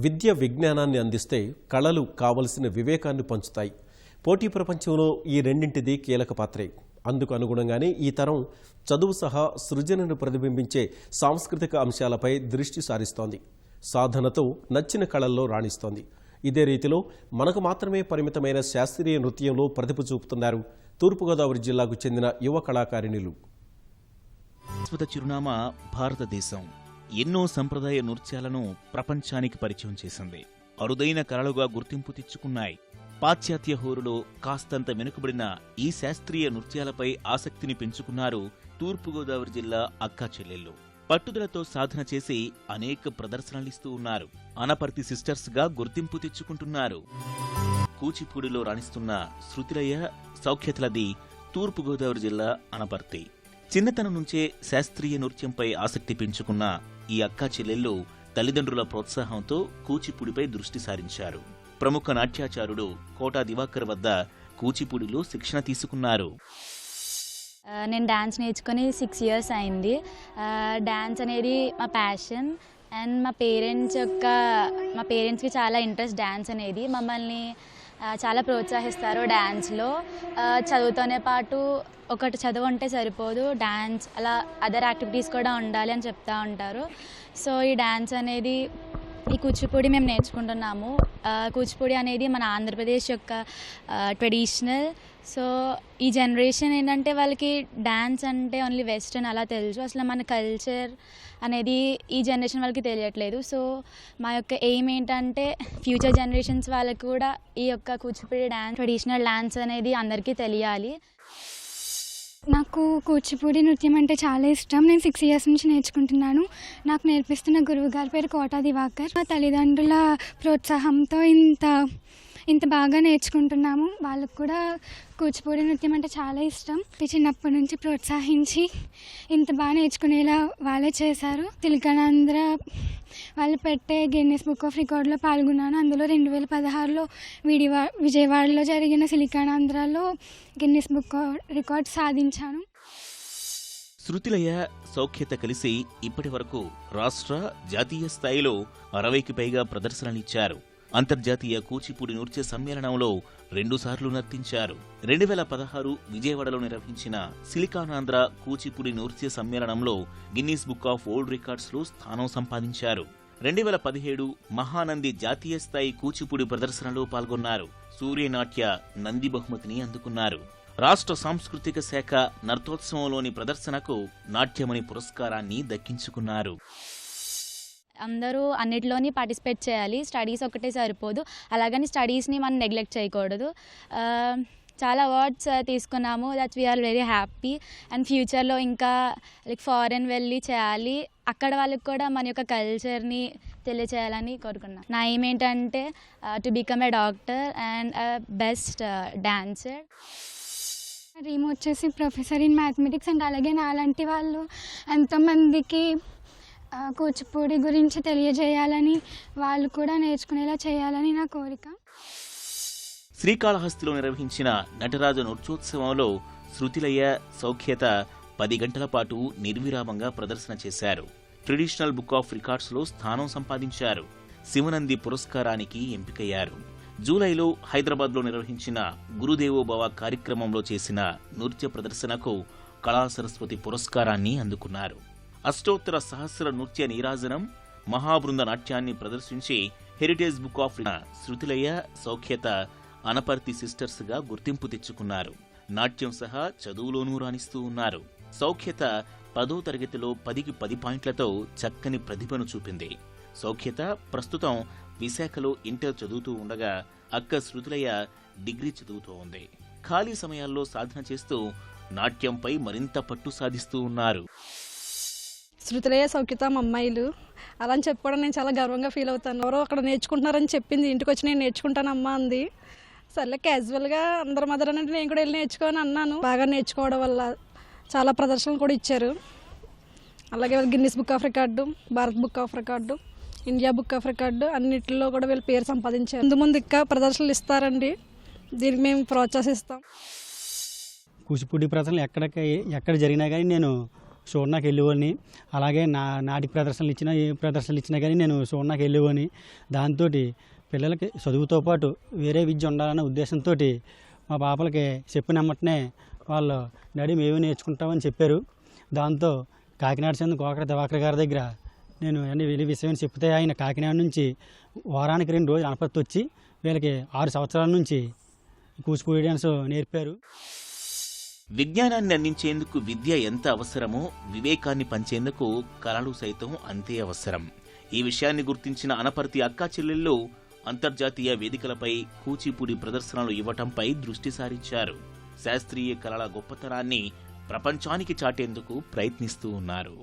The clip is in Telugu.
విద్య విజ్ఞానాన్ని అందిస్తే కళలు కావలసిన వివేకాన్ని పంచుతాయి. పోటీ ప్రపంచంలో ఈ రెండింటిది కీలక పాత్రే. అందుకు అనుగుణంగానే ఈ తరం చదువు సహా సృజనను ప్రతిబింబించే సాంస్కృతిక అంశాలపై దృష్టి సారిస్తోంది. సాధనతో నచ్చిన కళల్లో రాణిస్తోంది. ఇదే రీతిలో మనకు మాత్రమే పరిమితమైన శాస్త్రీయ నృత్యంలో ప్రతిభ చూపుతున్నారు తూర్పుగోదావరి జిల్లాకు చెందిన యువ కళాకారిణులు. చిరునామా భారతదేశం ఎన్నో సంప్రదాయ నృత్యాలను ప్రపంచానికి పరిచయం చేసింది. అరుదైన కళలుగా గుర్తింపు తెచ్చుకున్నాయి. పాశ్చాత్య హోరులో కాస్తంత వెనుకబడిన ఈ శాస్త్రీయ నృత్యాలపై ఆసక్తిని పెంచుకున్నారు తూర్పుగోదావరి జిల్లా అక్కా చెల్లెళ్ళు. పట్టుదలతో సాధన చేసి అనేక ప్రదర్శనలిస్తూ ఉన్నారు. అనపర్తి సిస్టర్స్ గా గుర్తింపు తెచ్చుకుంటున్నారు. కూచిపూడిలో రాణిస్తున్న శృతిలయ, సౌఖ్యతలది తూర్పుగోదావరి జిల్లా అనపర్తి. చిన్నతనం నుంచే శాస్త్రీయ నృత్యంపై ఆసక్తి పెంచుకున్న ఈ అక్కా చెల్లెళ్ళు తల్లిదండ్రుల ప్రోత్సాహంతో కూచిపూడిపై దృష్టి సారించారు. ప్రముఖ నాట్యాచారుడు కోటా దివాకర్ వద్ద కూచిపూడిలో శిక్షణ తీసుకున్నారు. నేను డాన్స్ నేర్చుకుని 6 years అయింది. డాన్స్ అనేది మా ప్యాషన్ అండ్ మా పేరెంట్స్కి చాలా ఇంట్రెస్ట్ డాన్స్ అనేది. మమ్మల్ని చాలా ప్రోత్సహిస్తారు డాన్స్లో. చదువుతోనే పాటు ఒకటి చదువు అంటే సరిపోదు, డాన్స్ అలా అదర్ యాక్టివిటీస్ కూడా ఉండాలి అని చెప్తూ ఉంటారు. సో ఈ డాన్స్ అనేది, ఈ కూచిపూడి మేము నేర్చుకుంటున్నాము. కూచిపూడి అనేది మన ఆంధ్రప్రదేశ్ యొక్క ట్రెడిషనల్. సో ఈ జనరేషన్ ఏంటంటే వాళ్ళకి డాన్స్ అంటే ఓన్లీ వెస్టర్న్ అలా తెలుసు, అసలు మన కల్చర్ అనేది ఈ జనరేషన్ వాళ్ళకి తెలియట్లేదు. సో మా యొక్క ఎయిమ్ ఏంటంటే ఫ్యూచర్ జనరేషన్స్ వాళ్ళకి కూడా ఈ యొక్క కూచిపూడి డాన్స్, ట్రెడిషనల్ డాన్స్ అనేది అందరికీ తెలియాలి. నాకు కూచిపూడి నృత్యం అంటే చాలా ఇష్టం. నేను 6 years నుంచి నేర్చుకుంటున్నాను. నాకు నేర్పిస్తున్న గురువు గారి పేరు కోటా దివాకర్. మా తల్లిదండ్రుల ప్రోత్సాహంతో ఇంత బాగా నేర్చుకుంటున్నాము. వాళ్ళకు కూడా కూచిపూడి నృత్యం అంటే చాలా ఇష్టం. చిన్నప్పటి నుంచి ప్రోత్సహించి ఇంత బాగా నేర్చుకునేలా వాళ్ళే చేశారు. సిలికానాంధ్ర వాళ్ళు పెట్టే గిన్నెస్ బుక్ ఆఫ్ రికార్డులో పాల్గొన్నాను. అందులో 2016లో విజయవాడలో జరిగిన సిలికానాంధ్రలో గిన్నెస్ బుక్ రికార్డ్ సాధించాను. శృతిలయ, సౌఖ్యత కలిసి ఇప్పటి వరకు రాష్ట్ర, జాతీయ స్థాయిలో 60కి పైగా ప్రదర్శనలిచ్చారు. అంతర్జాతీయ కూచిపూడి నృత్య సమ్మేళనంలో 2 సార్లు నర్తించారు. 2016 విజయవాడలో నిర్వహించిన సిలికానాంధ్ర కూచిపూడి నృత్య సమ్మేళనంలో Guinness book of world records లో స్థానం సంపాదించారు. 2017 మహానంది జాతీయ స్థాయి కూచిపూడి ప్రదర్శనలో పాల్గొన్నారు. సూర్యనాట్య నంది బహుమతిని అందుకున్నారు. రాష్ట్ర సాంస్కృతిక శాఖ నర్తోత్సవంలోని ప్రదర్శనకు నాట్యమణి పురస్కారాన్ని దక్కించుకున్నారు. అందరూ అన్నిటిలోని పార్టిసిపేట్ చేయాలి. స్టడీస్ ఒకటే సరిపోదు, అలాగని స్టడీస్ని మనం నెగ్లెక్ట్ చేయకూడదు. చాలా అవార్డ్స్ తీసుకున్నాము. That's we are very happy. And ఫ్యూచర్లో ఇంకా ఫారెన్ వెళ్ళి చేయాలి. అక్కడ వాళ్ళకి కూడా మన యొక్క కల్చర్ని తెలియచేయాలని కోరుకున్నాను. నా ఎయిమ్ ఏంటంటే to become a doctor and best dancer. Dream వచ్చేసి ప్రొఫెసర్ ఇన్ మ్యాథమెటిక్స్. అండ్ అలాగే నాలాంటి వాళ్ళు ఎంతోమందికి కూచిపూడి గురించి తెలియజేయాలని, వాళ్ళు కూడా నేర్చుకునేలా చేయాలని నా కోరిక. శ్రీకాళహస్తిలో నిర్వహించిన నటరాజ నృత్యోత్సవంలో శృతిలయ, సౌఖ్యత 10 గంటల పాటు నిర్విరామంగా ప్రదర్శన చేశారు. ట్రెడిషనల్ బుక్ ఆఫ్ రికార్డ్స్ లో స్థానం సంపాదించారు. శివనంది పురస్కారానికి ఎంపికయ్యారు. జూలైలో హైదరాబాద్లో నిర్వహించిన గురుదేవోభవ కార్యక్రమంలో చేసిన నృత్య ప్రదర్శనకు కళా సరస్వతి పురస్కారాన్ని అందుకున్నారు. అష్టోత్తర సహస్ర నృత్య నీరాజనం, మహాబృంద నాట్యాన్ని ప్రదర్శించి heritage book of Shrutilaya, Saukhyata Anaparthi sisters గా గుర్తింపు తెచ్చుకున్నారు. నాట్యం సహా చదువులోనూ రాణిస్తూ ఉన్నారు. సౌఖ్యత 10వ తరగతిలో 10కి 10 పాయింట్లతో చక్కని ప్రతిభను చూపింది. సౌఖ్యత ప్రస్తుతం విశాఖలో ఇంటర్ చదువుతూ ఉండగా, అక్క శృతిలయ డిగ్రీ చదువుతూ ఉంది. ఖాళీ సమయాల్లో సాధన చేస్తూ నాట్యంపై మరింత పట్టు సాధిస్తూ ఉన్నారు. శృతిలయ, సౌఖ్యత మా అమ్మాయిలు అలా అని చెప్పుకోవడం నేను చాలా గర్వంగా ఫీల్ అవుతాను. ఎవరో అక్కడ నేర్చుకుంటున్నారని చెప్పింది, ఇంటికి వచ్చి నేను నేర్చుకుంటానమ్మా అంది. సర్లే క్యాజువల్గా అందరి మదర్ అంటే నేను కూడా వెళ్ళి నేర్చుకోని అన్నాను. బాగా నేర్చుకోవడం వల్ల చాలా ప్రదర్శనలు కూడా ఇచ్చారు. అలాగే Guinness book of record, Bharat book of record, India book of record అన్నింటిలో కూడా వీళ్ళు పేరు సంపాదించారు. ముందు ఇంకా ప్రదర్శనలు ఇస్తారండి, దీనికి మేము ప్రోత్సహిస్తాం. కూచిపూడి ప్రదర్శనలు ఎక్కడ జరిగినా కానీ నేను చూడడానికి వెళ్ళేవాడిని. అలాగే నాటిక ప్రదర్శనలు ఇచ్చినా ఏ ప్రదర్శనలు ఇచ్చినా కానీ నేను చూడడానికి వెళ్ళేవాడిని. దాంతో పిల్లలకి చదువుతో పాటు వేరే విద్య ఉండాలనే ఉద్దేశంతో మా పాపలకి చెప్పినమ్మటనే వాళ్ళు డాడీ మేమే నేర్చుకుంటామని చెప్పారు. దాంతో కాకినాడ చెందిన కోకర దివాకర్ గారి దగ్గర నేను అన్ని విషయం చెప్తే ఆయన కాకినాడ నుంచి వారానికి 2 రోజులు అనపర్తి వచ్చి వీళ్ళకి 6 సంవత్సరాల నుంచి కూచిపూడి డ్యాన్స్ నేర్పారు. విజ్ఞానాన్ని అందించేందుకు విద్య ఎంత అవసరమో వివేకాన్ని పంచేందుకు కళలు సైతం అంతే అవసరం. ఈ విషయాన్ని గుర్తించిన అనపర్తి అక్కా చెల్లెళ్ళు అంతర్జాతీయ వేదికలపై కూచిపూడి ప్రదర్శనలు ఇవ్వటంపై దృష్టి సారించారు. శాస్త్రీయ కళల గొప్పతనాన్ని ప్రపంచానికి చాటేందుకు ప్రయత్నిస్తూ ఉన్నారు.